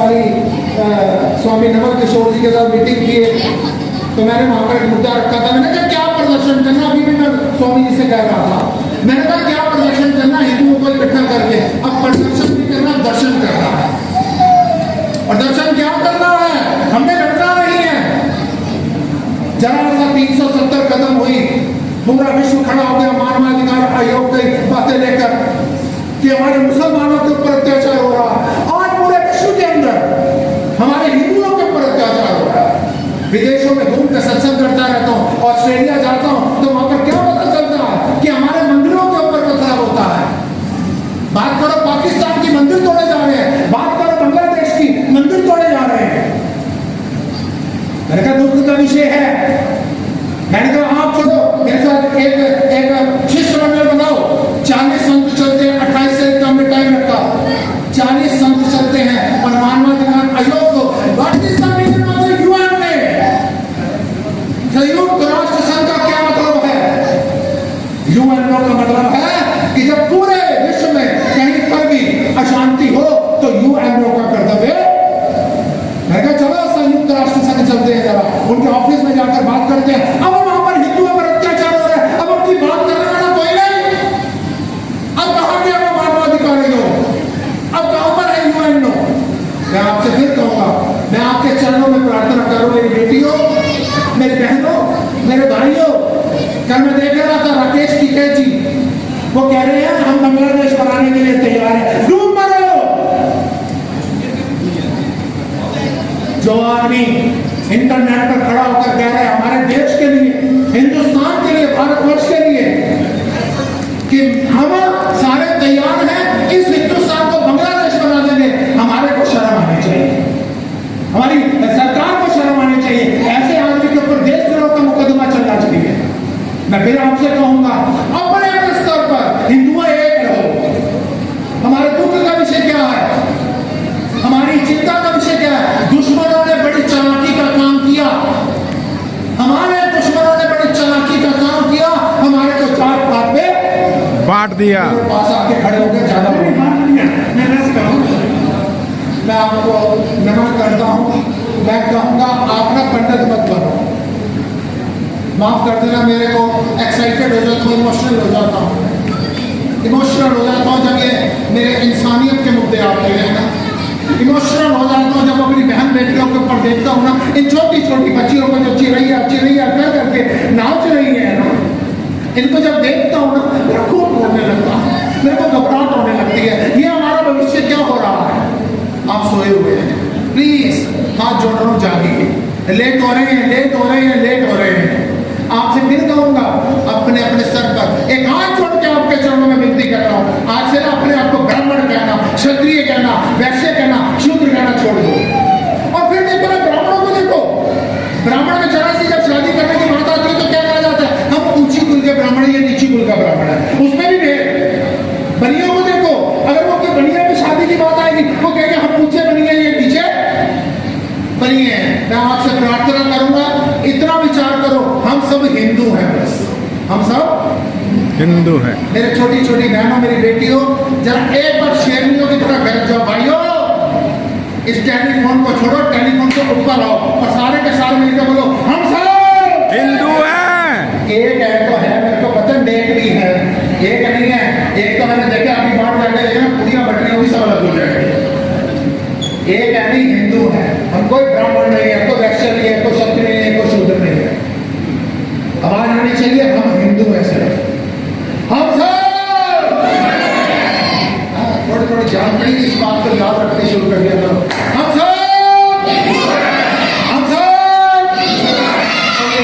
हमारी स्वामी नमन किशोर जी के साथ मीटिंग की है, तो मैंने वहाँ पर एक मुद्दा रखा था। मैंने कहा क्या प्रदर्शन करना, अभी भी मैं स्वामी जी से कह रहा था, मैंने कहा क्या प्रदर्शन करना हिंदुओं को इकट्ठा करके, अब प्रदर्शन नहीं करना, दर्शन करना है। और दर्शन क्या करना है, हमने लड़ना नहीं है। जरा सा 370 कदम हुई, पूरा विश्व खड़ा हो गया मानवाधिकार आयोग की बातें लेकर कि हमारे मुसलमानों के ऊपर अत्याचार हो रहा है। आज पूरे विश्व के अंदर हमारे हिंदुओं के ऊपर अत्याचार हो रहा है। विदेशों में घूम कर सत्संग करता रहता हूँ, ऑस्ट्रेलिया जाता हूँ तो वहां पर क्या पता चलता है कि हमारे मंदिरों के ऊपर पथराव होता है। बात करो पाकिस्तान की मंदिर तोड़े जा रहे हैं, बात करो बांग्लादेश की मंदिर तोड़े जा रहे हैं। मैंने कहा दुख का विषय है। मैंने कहा आप छोड़ो, मेरे साथ एक शिष्टमंडल बनाओ, 40 संत चलते हैं, 28 से कम में टाइम रखा, 40 संत चलते हैं और मानवाधिकार आयोग को यूएन में संयुक्त राष्ट्र संघ का क्या मतलब है? यूएनओ का मतलब है कि जब पूरे विश्व में कहीं पर भी अशांति हो तो यूएनओ का कर्तव्य। मैंने कहा चलो संयुक्त राष्ट्र संघ चलते हैं, जरा उनके ऑफिस में जाकर बात करते हैं। अब वहां पर हिंदुओं पर अत्याचार हो रहा है, अब उनकी बात करने वाला कोई नहीं। अब कहां गया वो मानवाधिकार आयोग, अब कहां पर है यूएनओ? मैं आपसे फिर कहूंगा, मैं आपके चरणों में प्रार्थना करूं, मेरी बेटियों, मेरी बहनों, मेरे भाइयों। कल मैं देख रहा था राकेश टिकैत जी, वो कह रहे हैं हम बांग्लादेश बनाने के लिए तैयार है। डूब मरो। जो आदमी इंटरनेट पर खड़ा होकर कह रहे हैं हमारे देश के लिए, हिंदुस्तान के लिए, भारतवर्ष के लिए कि हम सारे तैयार हैं, इस हिंदुस्तान को बांग्लादेश बना देंगे, हमारे को शर्म आनी चाहिए, हमारी सरकार को शर्म आनी चाहिए। ऐसे आदमी के ऊपर देशद्रोह का मुकदमा चलना चाहिए। मैं फिर आपसे कहूंगा अपने स्तर पर हिंदुओं एक रहो। हमारे दुख का विषय क्या है, हमारी चिंता का विषय क्या है? दुश्मनों ने बड़ी चालाकी का काम किया, हमारे दुश्मनों ने बड़ी चालाकी का काम किया, हमारे को जात पात में बांट दिया, पास आके खड़े हो गए, ज्यादा मैं आपको नमन करता हूं। मैं कहूंगा आप ना पंडित मत बनो, माफ कर देना, मेरे को एक्साइटेड हो जाता हूँ, इमोशनल हो जाता हूँ, इमोशनल हो जाता हूँ जब ये मेरे इंसानियत के मुद्दे आते हैं ना, इमोशनल हो जाता हूँ जब अपनी बहन बेटियों के ऊपर देखता हूँ ना, इन छोटी छोटी बच्चियों को जो चिरैया कर करके नाच रही है ना, इनको जब देखता हूँ ना मेरा खून होने लगता है, मेरे को घबराहट होने लगती है। ये हमारा भविष्य क्या हो रहा है? आप सोए हुए हैं, प्लीज हाथ जोड़ रहा हूँ, जागिए। लेट हो रहे हैं, लेट हो रहे हैं, लेट हो रहे हैं। आपसे फिर कहूंगा अपने अपने सर पर एक हाथ जोड़ के आपके चरणों में विनती कर रहा हूँ, आज से अपने आप को ब्राह्मण कहना, क्षत्रिय कहना, वैश्य कहना, शूद्र कहना छोड़ दो। और फिर देखो ना ब्राह्मणों को देखो, ब्राह्मण में जरा सी जब शादी करने की बात आती है तो क्या कहा जाता है, हम ऊंची कुल के ब्राह्मण, ये नीची कुल का ब्राह्मण है, उसमें भी भेद। बनिया को देखो, अगर वो कोई बनिया में शादी की बात आएगी वो कहेंगे हम ऊंचे बनिए, ये नीचे बनिए। मैं आपसे प्रार्थना करूंगा, इतना विचार करो, हम सब हिंदू हैं, बस हम सब हिंदू हैं। मेरे छोटी छोटी बहनों, मेरी बेटियों, जरा एक बार शेरनियों की तरह बैठ जाओ भाइयों। इस टेलीफोन को छोड़ो, टेलीफोन को ऊपर आओ और सारे के सारे मिलकर बोलो हम सब हिंदू हैं। एक है तो है, मेरे को पता नेक भी है, एक नहीं है। एक तो मैंने देखा अभी बाहर जाके देखा पूरियां बटनियां भी सब अलग हो जाएगी। एक है नहीं, हिंदू है हम, कोई ब्राह्मण नहीं है, कोई वैश्य नहीं है, कोई क्षत्रिय नहीं है, कोई शूद्र नहीं है। आवाज आनी चाहिए हम हिंदू हैं सिर्फ, हम सब। थोड़ी थोड़ी जान पड़ी, इस बात को याद रखनी शुरू कर दिया करो, हम सब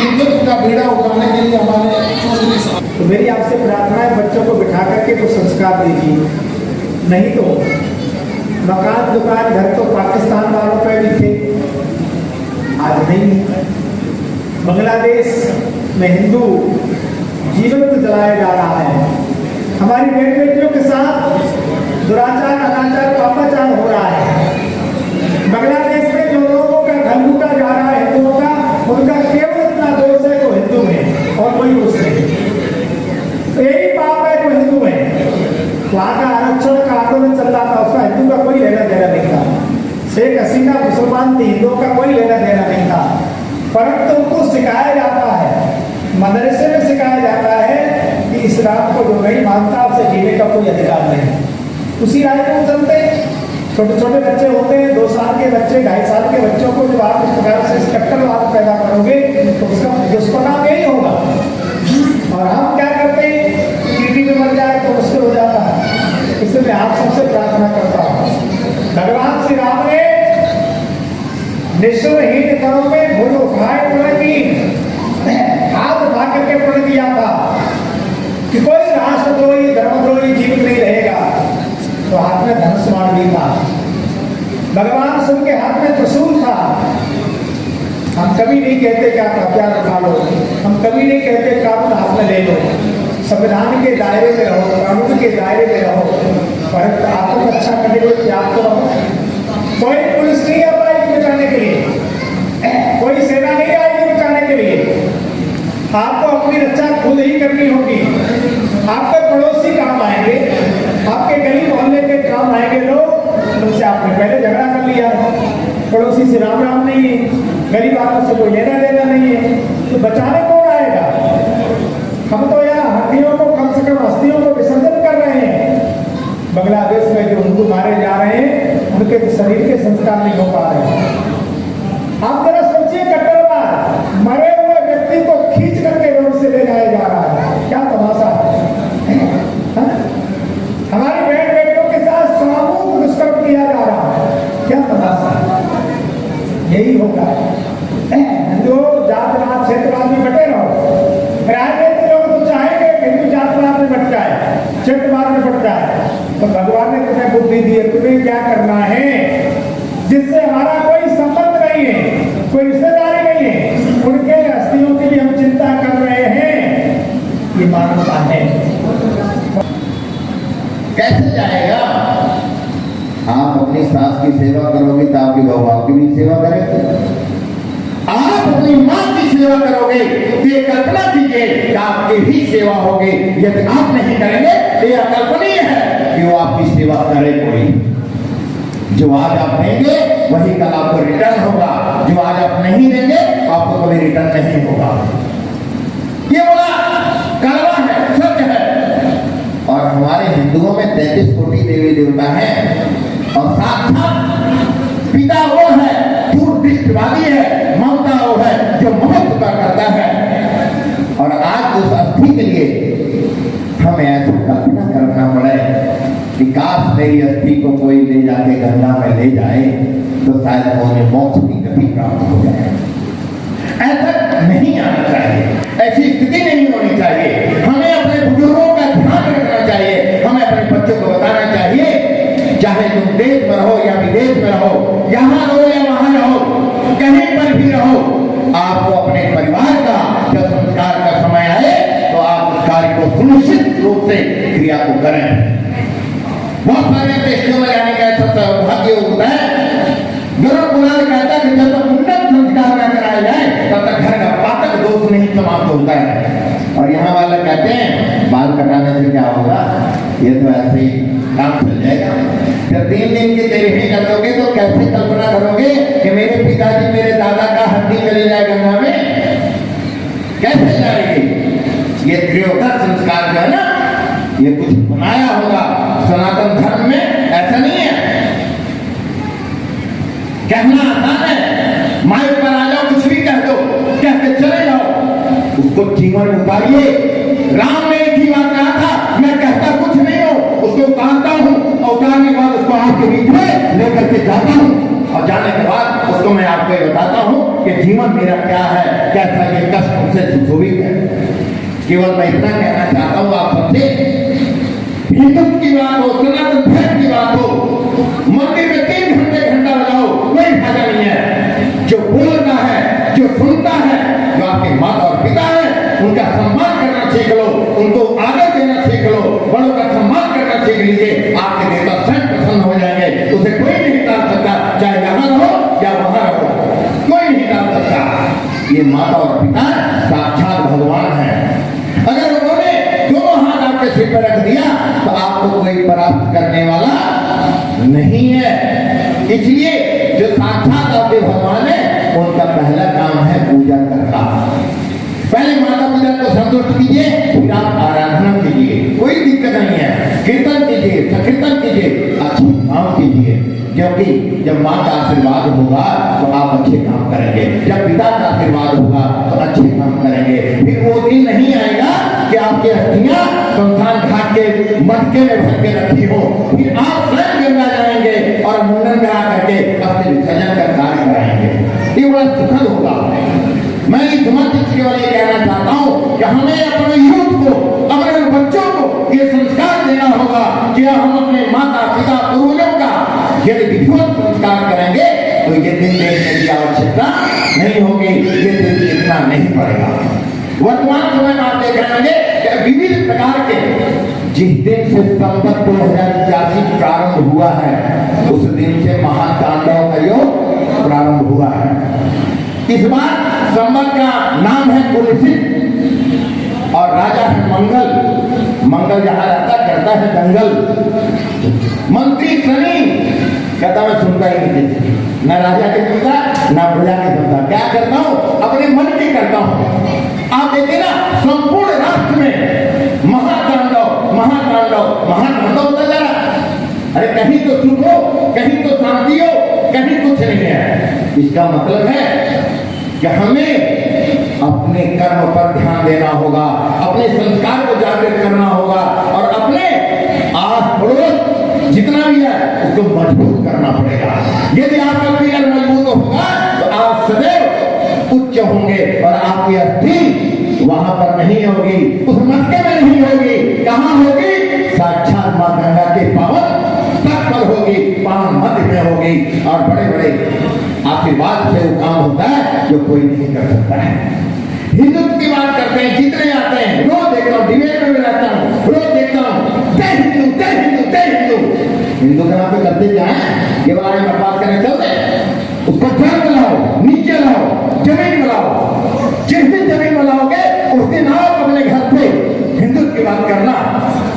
हिंदुत्व का बीड़ा उठाने के लिए हमारे। तो मेरी आपसे प्रार्थना है बच्चों को बिठा करके तो संस्कार दीजिए, नहीं तो मकान दुकान घर तो पाकिस्तान वालों पे भी थे, आज नहीं। बांग्लादेश में हिंदू जीवंत जलाया जा रहा है, हमारी बेटियों के साथ दुराचार, अनाचार, पापाचार हो रहा है। बांग्लादेश में जो लोगों का घर लूटा जा रहा है हिंदुओं का, उनका केवल इतना दोष है वो हिंदू है और कोई दोष नहीं। यही पाप है वो हिंदू है। वहाँ का आरक्षण का आंदोलन चल रहा था, उसका हिंदू का कोई लेना देना नहीं था। शेख हसीना परंतु उनको सिखाया जाता है, मदरसे में सिखाया जाता है कि इस्लाम को जो नहीं मानता उसे जीने का कोई अधिकार नहीं। उसी राय को चलते छोटे छोटे बच्चे होते हैं, 2 साल के बच्चे, 2.5 साल के बच्चों को जब आप इस प्रकार से कट्टरवाद पैदा करोगे तो उसका दुष्परिणाम यही होगा। और हम क्या करते हैं, टीटी में मर जाए तो मुश्किल हो जाता है। इसलिए मैं आप सबसे प्रार्थना करता हूँ, भगवान श्री राम ने निश्चयहीन करों में भूल उठाए पुण्य की हाथ उठा करके पुण्य दिया था कि कोई राष्ट्रद्रोही धर्मद्रोही जीवित नहीं रहेगा। तो हाथ में धनुष बाण भी था, भगवान शिव के हाथ में त्रिशूल था। हम कभी नहीं कहते कि आप हथियार उठा लो, हम कभी नहीं कहते कानून हाथ में ले लो, संविधान के दायरे में रहो, कानून के दायरे में रहो, पर आपको अच्छा करने को त्याग तो रहो। कोई पुलिस नहीं आ पाएगी बचाने के लिए, कोई सेना नहीं आएगी बचाने के लिए। आपको अपनी रक्षा खुद ही करनी होगी। आपके पड़ोसी काम आएंगे, आपके गरीब मोहल्ले के काम आएंगे लोग, उनसे आपने पहले झगड़ा कर लिया, पड़ोसी से राम राम नहीं है, गरीब आदमी से कोई लेना देना नहीं है, तो बचाने कौन आएगा? हम तो यहाँ हड्डियों को कम से कम अस्थियों को विसर्जन कर रहे हैं। बांग्लादेश में जो हिंदू मारे जा रहे हैं उनके तो शरीर के संस्कार नहीं हो पा रहे। आप जरा सोचिए, कट्टरवाद मरे हुए व्यक्ति को खींच करके रोड से ले जाया जा रहा है, क्या तमाशा है? हमारी बहन बेटियों के साथ सामूहिक दुष्कर्म किया जा रहा है, क्या तमाशा है? यही होगा। जो जातवाद क्षेत्रवाद में बटे रहो, राजनीति लोग तो चाहेंगे हिंदू जातवाद में बट जाए, क्षेत्रवाद में बट जाए। तो भगवान ने तुम्हें बुद्धि दी है, तुम्हें क्या करना है जिससे हमारा कोई संबंध नहीं है, कोई रिश्तेदारी नहीं है, उनके अस्थियों की भी हम चिंता कर रहे हैं। ये मानवता है। कैसे जाएगा? आप अपनी सास की सेवा करोगे तो आपके बहू आपकी भी सेवा करेंगे। आप अपनी माँ की सेवा करोगे तो ये कल्पना कीजिए कि आपकी भी सेवा होगी। यदि आप नहीं करेंगे तो यह अकल्पनीय है कि वो आपकी सेवा करे कोई। जो आज आप देंगे वही कल आपको रिटर्न होगा, जो आज आप नहीं देंगे आपको कभी रिटर्न नहीं होगा। ये बड़ा कड़वा है, सत्य है। और हमारे हिंदुओं में 33 कोटि देवी देवता हैं और साक्षात पिता वो है, दूरदृष्टिवादी है, ममता वो है जो महत्व करता है। और आज उस अस्थि के लिए हमें ऐसा कल्पना करना पड़े कि काश मेरी अस्थि को कोई ले जाके गंगा में ले जाए तो शायद उन्हें मोक्ष की गति प्राप्त हो जाए। ऐसा नहीं आना चाहिए, ऐसी स्थिति नहीं होनी चाहिए। हमें अपने बुजुर्गों का ध्यान रखना चाहिए, हमें अपने बच्चों को बताना चाहिए, चाहे तुम देश में रहो या विदेश में रहो, यहाँ रहो या वहां रहो, कहीं पर भी रहो, आपको अपने परिवार का जब संस्कार का समय आए तो आप उस कार्य को सुनिश्चित रूप से क्रिया को करें। बहुत सारे देशों में जाने का ऐसा सौभाग्य होता है। गरुड़ पुराण कहता है कि जब तक उन्नत संस्कार न कराया जाए तब तक घर का पातक दोष नहीं समाप्त होता है। और यहाँ वाले कहते हैं बाल कटाने से क्या होगा, ये तो ऐसे ही काम चल जाएगा। जब 3 दिन की देरी नहीं कर दोगे तो कैसे कल्पना करोगे कि मेरे पिताजी मेरे दादा का हड्डी चली जाए गंगा में? कैसे जाएगी? ये त्रियोदश संस्कार जो है ना, ये कुछ बनाया होगा सनातन धर्म में, ऐसा नहीं है। कहना आसान है, माइक पर आ जाओ कुछ भी कह दो, कह के चले जाओ, उसको जीवन उतारिए। राम ने एक ही बात कहा था, मैं कहता कुछ नहीं हूं, उसको उतारता हूं और उतारने के बाद उसको आपके बीच में लेकर के जाता हूं और जाने के बाद उसको मैं आपको ये बताता हूं कि जीवन मेरा क्या है, कैसा ये कष्ट हमसे सुशोभित है। केवल मैं इतना कहना चाहता हूं आप सबसे, हिंदुत्व की बात हो, सनातन धर्म की बात हो, मंदिर में 3 घंटा लगाओ, कोई फायदा नहीं है। जो बोलता है, जो सुनता है, जो आपके माता और पिता है, उनका सम्मान करना सीख लो, उनको आदर देना सीख लो, बड़ों का सम्मान करना सीख लीजिए। आपके देवता स्वयं प्रसन्न हो जाएंगे। उसे कोई नहीं टाल सकता, चाहे यहाँ रहो या वहां रहो, कोई नहीं टाल सकता। ये माता और पिता साक्षात भगवान है। अगर उन्होंने दोनों हाथ आपके सिर पर रख दिया तो आपको कोई प्राप्त करने वाला नहीं है। इसलिए जो साक्षात आपके भगवान है, उनका पहला काम है पूजा करना। पहले माता पिता को संतुष्ट कीजिए, फिर आप आराधना कीजिए, कोई दिक्कत नहीं है। कीर्तन कीजिए, संकीर्तन कीजिए, अच्छे काम कीजिए, क्योंकि जब माँ का आशीर्वाद होगा तो आप अच्छे काम करेंगे, जब पिता का आशीर्वाद होगा तो अच्छे काम करेंगे। फिर वो दिन नहीं आएगा कि आपकी अस्थियां शमशान घाट के मटके में भर के रखी हो, फिर आप स्वयं गंगा जाएंगे और मुंडन करा करके अस्थि विसर्जन का कार्य कराएंगे। ये बड़ा सुखद होगा। मैं इस मंच केवल ये कहना चाहता हूँ कि हमें अपने यूथ को, अपने बच्चों को ये संस्कार देना होगा कि हम अपने माता पिता पूर्वजों का यदि विधिवत संस्कार करेंगे तो ये दिन देखने की आवश्यकता नहीं होगी, ये दिन देखना नहीं पड़ेगा। वर्तमान समय में आप देख रहे होंगे कि विविध प्रकार के, जिस दिन से संवत 2081 प्रारंभ हुआ है, उस दिन से महातांडव का योग प्रारंभ हुआ है। इस बार संवत का नाम है कुलसित और राजा है मंगल। मंगल जहां रहता करता है दंगल। मंत्री शनि कहता मैं सुनता ही नहीं, न राजा के सुनता न प्रजा के सुनता। क्या करता हूं? अपने मन की करता हूं। आप देखिए ना, संपूर्ण राष्ट्र में महातांडव महातांडव महातांडव होता जा रहा। अरे कहीं तो सुख हो, कहीं तो शांति हो, कहीं कुछ नहीं है। इसका मतलब है कि हमें अपने कर्म पर ध्यान देना होगा, अपने संस्कार को जागृत करना होगा और अपने आस पड़ोस जितना भी है उसको मजबूत करना पड़ेगा। यदि आपका पिलर मजबूत होगा तो आप सदैव उच्च होंगे और आपकी अस्थि वहां पर नहीं होगी, उस मटके में नहीं होगी। कहां होगी? साक्षात मां गंगा के पावन तट पर होगी, पावन मध्य में होगी। और बड़े बड़े आशीर्वाद से वो काम होता है जो कोई नहीं कर सकता है। हिंदुत्व की बात करते हैं, जितने आते हैं, रोज देखता हूँ, डिबेट में रहता हूँ, रोज देखता हूँ, जय हिंदू जय हिंदू जय हिंदू। हिंदू के नाम पे करते क्या है? केवल आए बर्बाद करने चलते। उसको जड़ बनाओ, नीचे लाओ, जमीन बनाओ। जिस दिन जमीन बनाओगे उस दिन आप अपने घर पे हिंदुत्व की बात करना।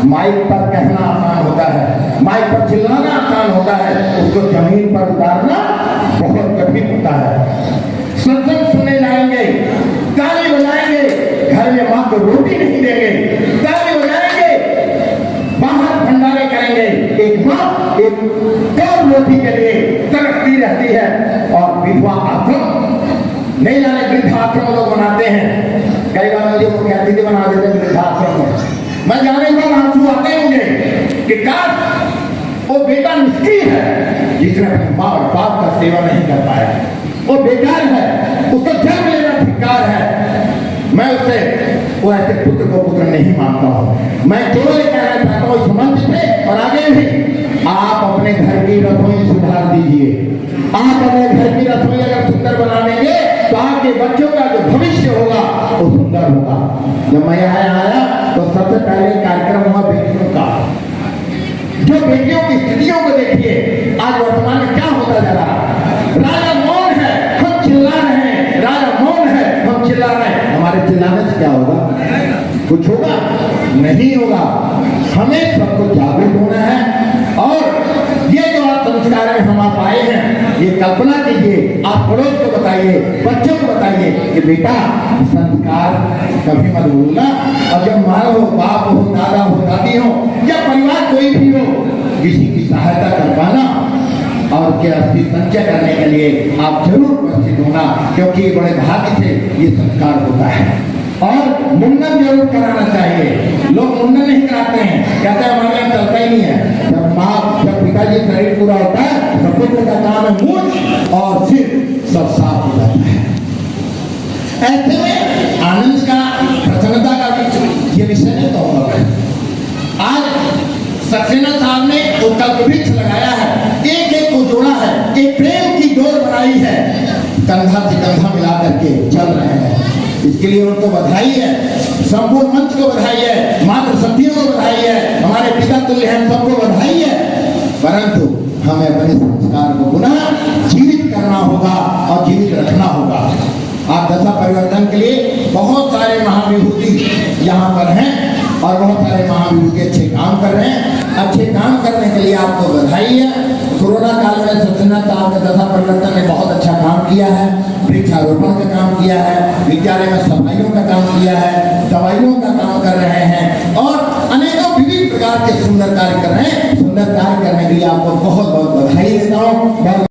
माइक पर कहना आसान होता है, माइक पर चिल्लाना आसान होता है, उसको जमीन पर उतारना बहुत कठिन होता है। सत्संग सुनने जाएंगे, ताली बजाएंगे, घर में मां को रोटी नहीं देंगे, ताली बजाएंगे, बाहर भंडारे करेंगे, एक मां एक कौर रोटी के लिए तरसती रहती है। और विधवा आश्रम नहीं जाने वृद्धाश्रम लोग बनाते हैं। कई बार मुझे वो कहती थी बना देते वृद्धाश्रम में, मैं जाने के बाद आंसू आते हैं मुझे कि काश वो बेटा निष्क्रिय है जिसने अपने माँ और बाप का सेवा नहीं कर पाया, वो बेकार है, उसको जन्म लेना धिक्कार है। मैं उससे वो ऐसे पुत्र को पुत्र नहीं मानता हूँ। मैं केवल कहना चाहता हूँ इस मंच से और आगे भी, आप अपने घर की रसोई सुधार दीजिए। आप अपने घर की रसोई अगर सुंदर बना देंगे तो आपके बच्चों का जो भविष्य होगा वो सुंदर होगा। जब मैं यहाँ आया तो सबसे पहले कार्यक्रम हुआ बेटियों का। जो बेटियों की स्थितियों को देखिए, आज वर्तमान में क्या होता जा रहा है। राजा मौन है, हम चिल्ला रहे हैं, राजा मौन है, हम चिल्ला रहे हैं। हमारे चिल्लाने से क्या होगा? कुछ होगा? नहीं होगा। हमें सबको जागरूक होना है और ये जो आप संस्कार में हम आप आए हैं, ये कल्पना कीजिए, आप पड़ोस को बताइए, बच्चों को बताइए कि बेटा संस्कार कभी मत भूलना। और जब माँ हो, बाप हो, दादा हो, दादी हो या परिवार कोई भी हो, किसी की सहायता कर पाना और के अस्थि संचय करने के लिए आप जरूर उपस्थित होना, क्योंकि बड़े भाग्य से ये संस्कार होता है। और मुंडन जरूर कराना चाहिए। लोग मुंडन नहीं कराते हैं, कहते हैं हमारे यहाँ चलता ही नहीं है। जब माँ जब पिताजी शरीर पूरा होता है तो पुत्र का काम है मुंह और सिर सब साफ हो जाता है। ऐसे में आनंद का, प्रसन्नता का ये विषय नहीं कहूँगा। आज सक्सेना साहब ने उत्कल्प वृक्ष लगाया है, एक एक को जोड़ा है, एक प्रेम की डोर बनाई है, कंधा से कंधा मिला करके चल रहे हैं। इसके लिए उनको बधाई है, संपूर्ण मंच को बधाई है, मातृ शक्तियों को बधाई है, हमारे पिता तुल्य हैं सबको बधाई है। परंतु हमें अपने संस्कार को पुनः जीवित करना होगा और जीवित रखना होगा। आप दशा परिवर्तन के लिए बहुत सारे महाविभूति यहाँ पर हैं और बहुत सारे महाविभूति अच्छे काम कर रहे हैं। अच्छे काम करने के लिए आपको बधाई है। कोरोना काल में सत्यनाथ साहब ने दशा परिवर्तन में बहुत अच्छा काम किया है, वृक्षारोपण का काम किया है, विद्यालय में सफाइयों का काम किया है, दवाइयों का काम कर रहे हैं और अनेकों विविध प्रकार के सुंदर कार्य कर रहे हैं। सुंदर कार्य करने के लिए आपको बहुत बहुत बधाई देता हूँ।